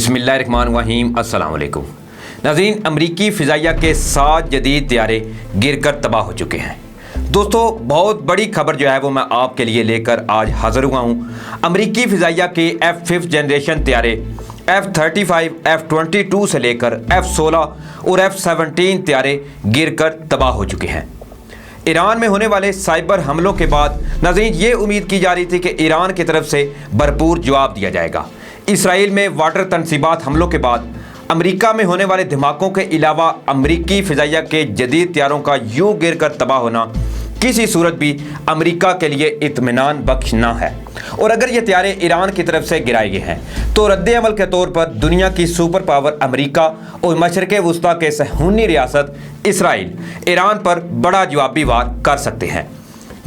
बिस्मिल्लाहिर्रहमानिर्रहीम। अस्सलाम वालेकुम नाज़रीन, अमरीकी फ़िज़ाइया के 7 जदीद तैयारे गिर कर तबाह हो चुके हैं। दोस्तों, बहुत बड़ी खबर जो है वो मैं आपके लिए लेकर आज हाज़िर हुआ हूँ। अमरीकी फ़िज़ाइया के F5 जनरेशन तैयारे F-35, F-22 से लेकर F-16 और F-17 तैयारे गिर कर तबाह हो चुके हैं। ईरान में होने वाले साइबर हमलों के बाद नाज़रीन ये उम्मीद की जा रही थी कि ईरान की तरफ से भरपूर जवाब दिया जाएगा। इसराइल में वाटर तनसीबात हमलों के बाद अमेरिका में होने वाले धमाकों के अलावा अमरीकी फ़िज़ाइया के जदीद तैयारों का यूं गिर कर तबाह होना किसी सूरत भी अमेरिका के लिए इत्मीनान बख्श ना है। और अगर ये तैयारे ईरान की तरफ से गिराए गए हैं तो रद्द अमल के तौर पर दुनिया की सुपर पावर अमेरिका और मशरक़ वुस्ता के सहूनी रियासत इसराइल ईरान पर बड़ा जवाबी वार कर सकते हैं।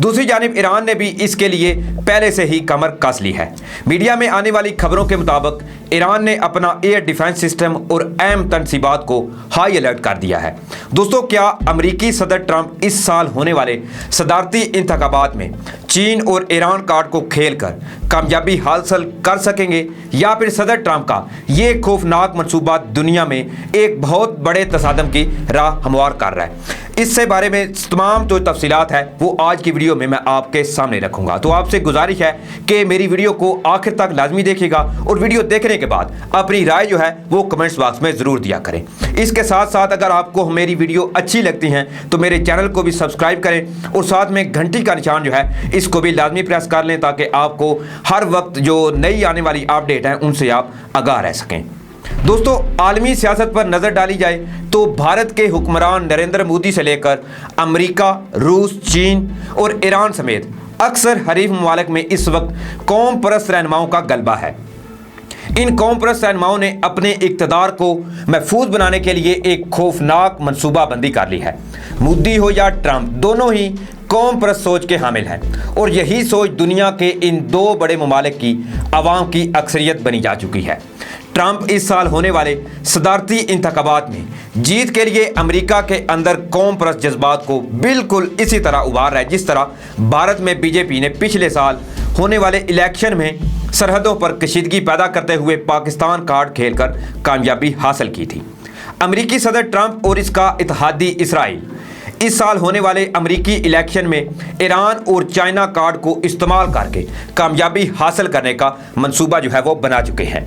दूसरी जानिब ईरान ने भी इसके लिए पहले से ही कमर कस ली है। मीडिया में आने वाली खबरों के मुताबिक ईरान ने अपना एयर डिफेंस सिस्टम और अहम तनसीबात को हाई अलर्ट कर दिया है। दोस्तों, क्या अमरीकी सदर ट्रंप इस साल होने वाले सदारती इंतखाबात में चीन और ईरान कार्ड को खेल कर कामयाबी हासिल कर सकेंगे, या फिर सदर ट्रंप का ये खौफनाक मनसूबा दुनिया में एक बहुत बड़े तसादम की राह हमवार कर रहा है? इससे बारे में तमाम जो तफसीलात है वो आज की वीडियो में मैं आपके सामने रखूंगा। तो आपसे गुजारिश है कि मेरी वीडियो को आखिर तक लाजमी देखिएगा और वीडियो देखने के बाद अपनी राय जो है वो कमेंट्स बॉक्स में ज़रूर दिया करें। इसके साथ साथ अगर आपको मेरी वीडियो अच्छी लगती हैं तो मेरे चैनल को भी सब्सक्राइब करें और साथ में घंटी का निशान जो है इसको भी लाजमी प्रेस कर लें ताकि आपको हर वक्त जो नई आने वाली अपडेट हैं उनसे आप आगाह रह सकें। दोस्तों, आलमी सियासत पर नज़र डाली जाए तो भारत के हुक्मरान नरेंद्र मोदी से लेकर अमेरिका, रूस, चीन और ईरान समेत अक्सर हरीफ ममालिक में इस वक्त कौम परस्त रहनुमाओं का गलबा है। इन कौम परस्त रहनुमाओं ने अपने इक़्तिदार को महफूज बनाने के लिए एक खौफनाक मनसूबाबंदी कर ली है। मोदी हो या ट्रंप, दोनों ही कौम परस्त सोच के हामिल हैं और यही सोच दुनिया के इन दो बड़े ममालिक की आवाम की अक्सरियत बनी जा चुकी है। ट्रंप इस साल होने वाले सदारती इंतखाबात में जीत के लिए अमेरिका के अंदर कौम परस्त जज्बात को बिल्कुल इसी तरह उभार रहा है जिस तरह भारत में बीजेपी ने पिछले साल होने वाले इलेक्शन में सरहदों पर कशीदगी पैदा करते हुए पाकिस्तान कार्ड खेलकर कामयाबी हासिल की थी। अमेरिकी सदर ट्रंप और इसका इत्तेहादी इसराइल इस साल होने वाले अमेरिकी इलेक्शन में ईरान और चाइना कार्ड को इस्तेमाल करके कामयाबी हासिल करने का मंसूबा जो है वो बना चुके हैं।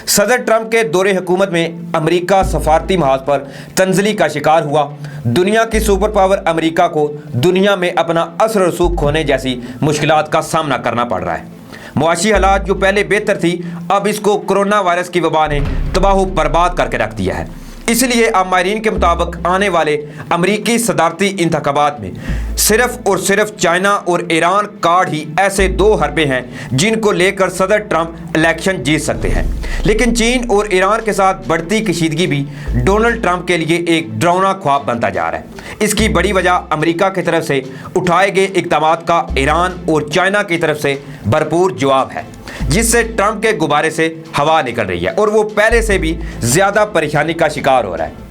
सदर ट्रंप के दौरे हुकूमत में अमेरिका सफारती महाज पर तंजली का शिकार हुआ। दुनिया की सुपर पावर अमेरिका को दुनिया में अपना असर रसूख खोने जैसी मुश्किलात का सामना करना पड़ रहा है। मुआशी हालात जो पहले बेहतर थी, अब इसको कोरोना वायरस की वबा ने तबाह बर्बाद करके रख दिया है। इसलिए अब माहिरीन के मुताबिक आने वाले अमरीकी सदारती इंतखाबात में सिर्फ और सिर्फ चाइना और ईरान कार्ड ही ऐसे दो हरबे हैं जिनको लेकर सदर ट्रंप इलेक्शन जीत सकते हैं। लेकिन चीन और ईरान के साथ बढ़ती कशीदगी भी डोनाल्ड ट्रंप के लिए एक डरावना ख्वाब बनता जा रहा है। इसकी बड़ी वजह अमेरिका की तरफ से उठाए गए इक़दामात का ईरान और चाइना की तरफ से भरपूर जवाब है, जिससे ट्रंप के गुब्बारे से हवा निकल रही है और वो पहले से भी ज़्यादा परेशानी का शिकार हो रहा है।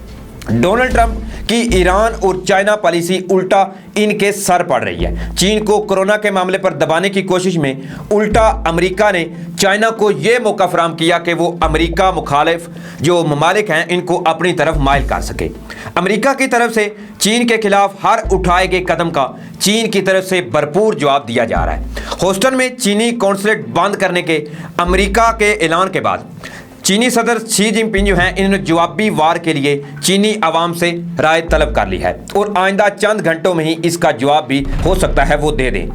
डोनाल्ड ट्रंप की ईरान और चाइना पॉलिसी उल्टा इनके सर पड़ रही है। चीन को कोरोना के मामले पर दबाने की कोशिश में उल्टा अमेरिका ने चाइना को ये मौका फराहम किया कि वो अमेरिका मुखालिफ जो ममालिक हैं इनको अपनी तरफ माइल कर सके। अमेरिका की तरफ से चीन के खिलाफ हर उठाए गए कदम का चीन की तरफ से भरपूर जवाब दिया जा रहा है। ह्यूस्टन में चीनी कौंसलेट बंद करने के अमेरिका के ऐलान के बाद चीनी सदर शी जिनपिंग जो हैं इन्होंने जवाबी वार के लिए चीनी आवाम से राय तलब कर ली है और आइंदा चंद घंटों में ही इसका जवाब भी हो सकता है वो दे दें।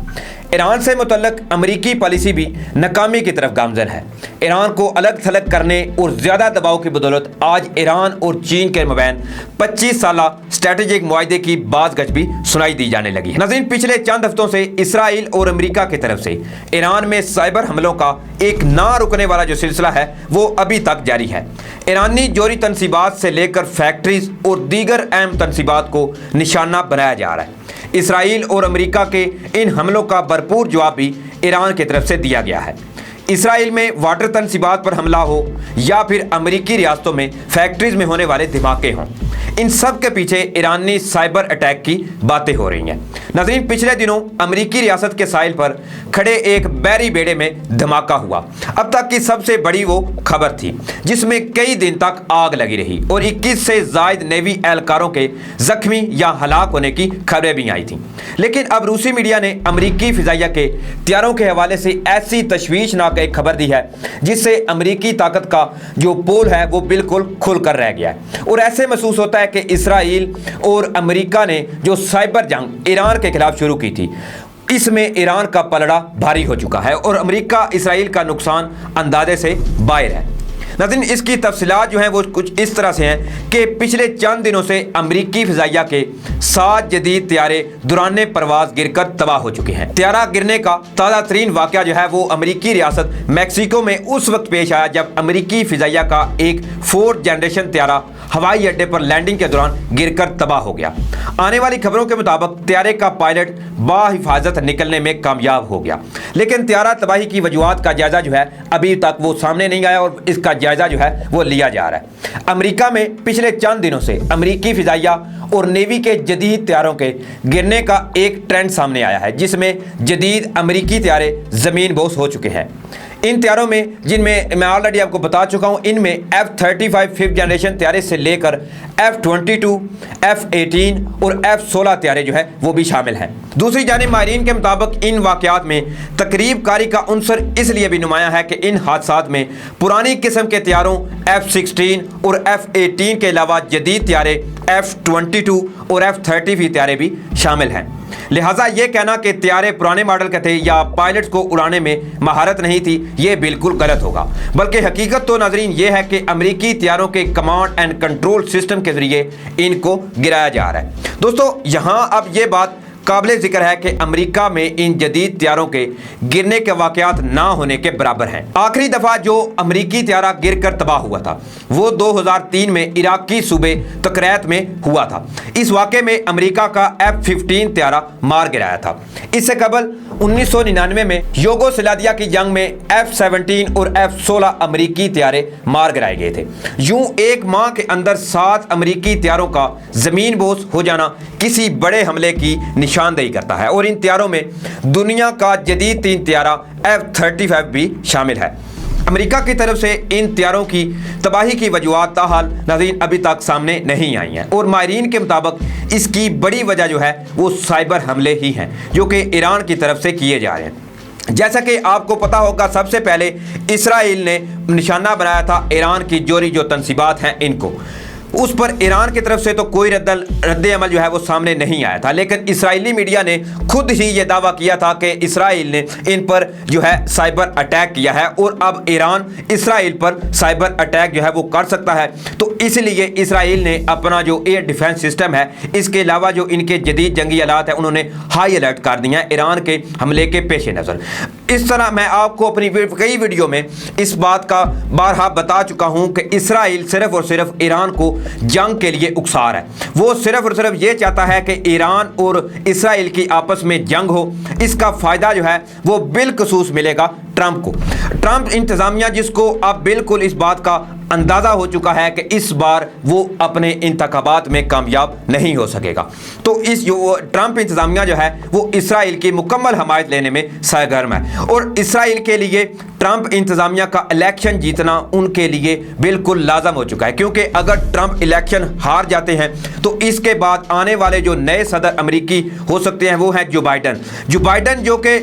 ईरान से मुतल्लक अमरीकी पॉलिसी भी नाकामी की तरफ गामजन है। ईरान को अलग थलग करने और ज़्यादा दबाव की बदौलत आज ईरान और चीन के मबैन 25 साला स्ट्रेटेजिक मुआहदे की बाज़गश भी सुनाई दी जाने लगी है। नाज़रीन, पिछले चंद हफ्तों से इसराइल और अमेरिका की तरफ से ईरान में साइबर हमलों का एक ना रुकने वाला जो सिलसिला है वो अभी तक जारी है। ईरानी जोरी तनसीबात से लेकर फैक्ट्रीज और दीगर अहम तनसीबात को निशाना बनाया जा रहा है। इसराइल और अमेरिका के इन हमलों का भरपूर जवाब भी ईरान की तरफ से दिया गया है। इसराइल में वाटर तनसीबात पर हमला हो या फिर अमेरिकी रियासतों में फैक्ट्रीज में होने वाले धमाके हों, इन सब के पीछे ईरानी साइबर अटैक की बातें हो रही हैं। नाज़रीन, पिछले दिनों अमेरिकी रियासत के साहिल पर खड़े एक बहरी बेड़े में धमाका हुआ। अब तक की सबसे बड़ी वो खबर थी जिसमें कई दिन तक आग लगी रही और 21 से ज़ायद नेवी एहलकारों के जख्मी या हलाक होने की खबरें भी आई थीं। लेकिन अब रूसी मीडिया ने अमेरिकी फिजाइया के हथियारों के हवाले से ऐसी तशवीशनाक एक खबर दी है जिससे अमेरिकी ताकत का जो पोल है वो बिल्कुल खुल कर रह गया है। और ऐसे महसूस होता है कि इसराइल और अमेरिका ने जो साइबर जंग ईरान के खिलाफ शुरू की थी, इसमें ईरान का पलड़ा भारी हो चुका है और अमेरिका इसराइल का नुकसान अंदाजे से बाहर है। नाज़रीन, इसकी तफसीलात जो हैं वो कुछ इस तरह से हैं कि पिछले चंद दिनों से अमेरिकी फिजाइया के 7 जदीद त्यारे दौरान परवाज गिरकर तबाह हो चुके हैं। त्यारा गिरने का ताज़ा तरीन वाक़या जो है वो अमेरिकी रियासत मैक्सिको में उस वक्त पेश आया जब अमेरिकी फिजाइया का एक 4th जनरेशन त्यारा हवाई अड्डे पर लैंडिंग के दौरान गिरकर तबाह हो गया। आने वाली खबरों के मुताबिक त्यारे का पायलट बाहिफाजत निकलने में कामयाब हो गया, लेकिन त्यारा तबाही की वजूहात का जायजा जो है अभी तक वो सामने नहीं आया और इसका जायजा जो है वो लिया जा रहा है। अमेरिका में पिछले चंद दिनों से अमेरिकी फिजाइया और नेवी के जदीद त्यारों के गिरने का एक ट्रेंड सामने आया है जिसमें जदीद अमेरिकी त्यारे ज़मीन बोस हो चुके हैं। इन त्यारों में, जिनमें मैं ऑलरेडी आपको बता चुका हूं, इनमें F-35 5th जनरेशन त्यारे से लेकर F-22, F-18 और F-16 त्यारे जो है वो भी शामिल हैं। दूसरी जानिब माहिरीन के मुताबिक इन वाक़यात में तकरीब कारी का उनसर इसलिए भी नुमाया है कि इन हादसात में पुरानी किस्म के त्यारों F-16 और F-18 के अलावा जदीद त्यारे F-22 और F-30 त्यारे भी शामिल हैं। लिहाजा ये कहना कि त्यारे पुराने मॉडल के थे या पायलट्स को उड़ाने में महारत नहीं थी, ये बिल्कुल गलत होगा। बल्कि हकीकत तो नाज़रीन ये है कि अमेरिकी त्यारों के कमांड एंड कंट्रोल सिस्टम के ज़रिए इनको गिराया जा रहा है। दोस्तों, यहाँ अब ये बात काबिल ज़िक्र है कि अमेरिका में इन जदीद त्यारों के गिरने के वाक़यात ना होने के बराबर हैं। आखिरी दफ़ा जो अमेरिकी त्यारा गिरकर तबाह हुआ था वो 2003 में इराकी सूबे तकरैत में हुआ था। इस वाक़े में अमेरिका का F-15 त्यारा मार गिराया था। इससे कबल 1999 में यूगोस्लाविया की जंग में F-17 और F-16 अमेरिकी त्यारे मार गिराए गए थे। यूं एक माह के अंदर 7 अमेरिकी त्यारों का ज़मीन बोस हो जाना किसी बड़े हमले की निशानदेही करता है और इन त्यारों में दुनिया का जदीद 3 त्यारा F-35 भी शामिल है। अमेरिका की तरफ से इन त्यारों की तबाही की वजूहात ताहाल नाज़रीन अभी तक सामने नहीं आई हैं और माहिरीन के मुताबिक इसकी बड़ी वजह जो है वो साइबर हमले ही हैं जो कि ईरान की तरफ से किए जा रहे हैं। जैसा कि आपको पता होगा, सबसे पहले इसराइल ने निशाना बनाया था ईरान की जोरी जो तनसीबात हैं इनको। उस पर ईरान की तरफ से तो कोई रद्द अमल जो है वो सामने नहीं आया था, लेकिन इस्राएली मीडिया ने खुद ही ये दावा किया था कि इसराइल ने इन पर जो है साइबर अटैक किया है और अब ईरान इसराइल पर साइबर अटैक जो है वो कर सकता है। तो इसलिए इसराइल ने अपना जो एयर डिफेंस सिस्टम है, इसके अलावा जो इनके जदीद जंगी आलात हैं, उन्होंने हाई अलर्ट कर दिया है ईरान के हमले के पेश नज़र। इस तरह मैं आपको अपनी कई वीडियो में इस बात का बारहा बता चुका हूँ कि इसराइल सिर्फ और सिर्फ ईरान को जंग के लिए उकसा रहा है। वो सिर्फ और सिर्फ ये चाहता है कि ईरान और इसराइल की आपस में जंग हो। इसका फ़ायदा जो है वो बिलखसूस मिलेगा ट्रंप को। ट्रंप इंतज़ामिया जिसको अब बिल्कुल इस बात का अंदाज़ा हो चुका है कि इस बार वो अपने इंतखाबात में कामयाब नहीं हो सकेगा। तो इस जो ट्रंप इंतज़ामिया जो है वो इसराइल की मुकम्मल हमायत लेने में सरगर्म है और इसराइल के लिए ट्रंप इंतज़ामिया का इलेक्शन जीतना उनके लिए बिल्कुल लाजम हो चुका है, क्योंकि अगर ट्रंप इलेक्शन हार जाते हैं तो इसके बाद आने वाले जो नए सदर अमेरिकी हो सकते हैं वो हैं जो बाइडन जो कि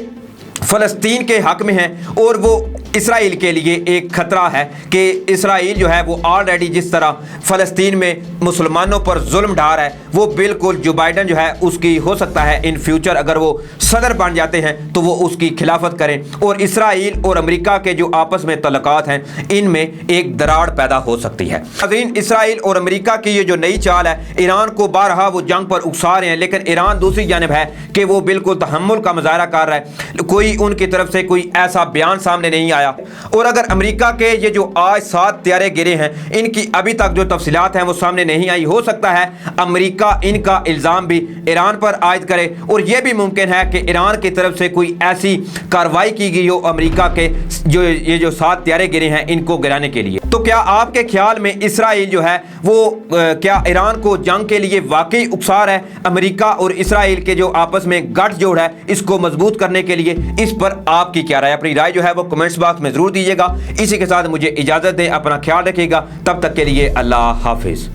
फ़लस्तीन के हक में हैं और वो इसराइल के लिए एक ख़तरा है कि इसराइल जो है वो ऑलरेडी जिस तरह फ़लस्तीन में मुसलमानों पर जुल्म ढा रहा है, वो बिल्कुल जो बाइडन जो है उसकी हो सकता है इन फ्यूचर अगर वो सदर बन जाते हैं तो वो उसकी खिलाफत करें और इसराइल और अमेरिका के जो आपस में तल्लुकात हैं इनमें एक दरार पैदा हो सकती है। नाज़रीन, इसराइल और अमेरिका की ये जो नई चाल है, ईरान को बारहा वो जंग पर उकसा रहे हैं, लेकिन ईरान दूसरी जानिब है कि वो बिल्कुल तहम्मुल का मुजाहरा कर रहा है। कोई उनकी तरफ से कोई ऐसा बयान सामने नहीं आया आया। और अगर अमेरिका के ये जो आज 7 तैयारे गिरे हैं, इनकी अभी तक जो तफसीलात हैं वो सामने नहीं आई। हो सकता है अमेरिका इनका इल्ज़ाम भी ईरान पर आयद करे, और यह भी मुमकिन है कि ईरान की तरफ से कोई ऐसी कार्रवाई की गई हो अमेरिका के जो 7 तैयारे गिरे हैं इनको गिराने के लिए। तो क्या आपके ख्याल में इसराइल जो है वो क्या ईरान को जंग के लिए वाकई उकसा रहा है? अमेरिका और इसराइल के जो आपस में गठजोड़ है इसको मजबूत करने के लिए, इस पर आपकी क्या राय? अपनी राय जो है वो कमेंट्स बॉक्स में जरूर दीजिएगा। इसी के साथ मुझे इजाजत दें, अपना ख्याल रखिएगा। तब तक के लिए अल्लाह हाफिज।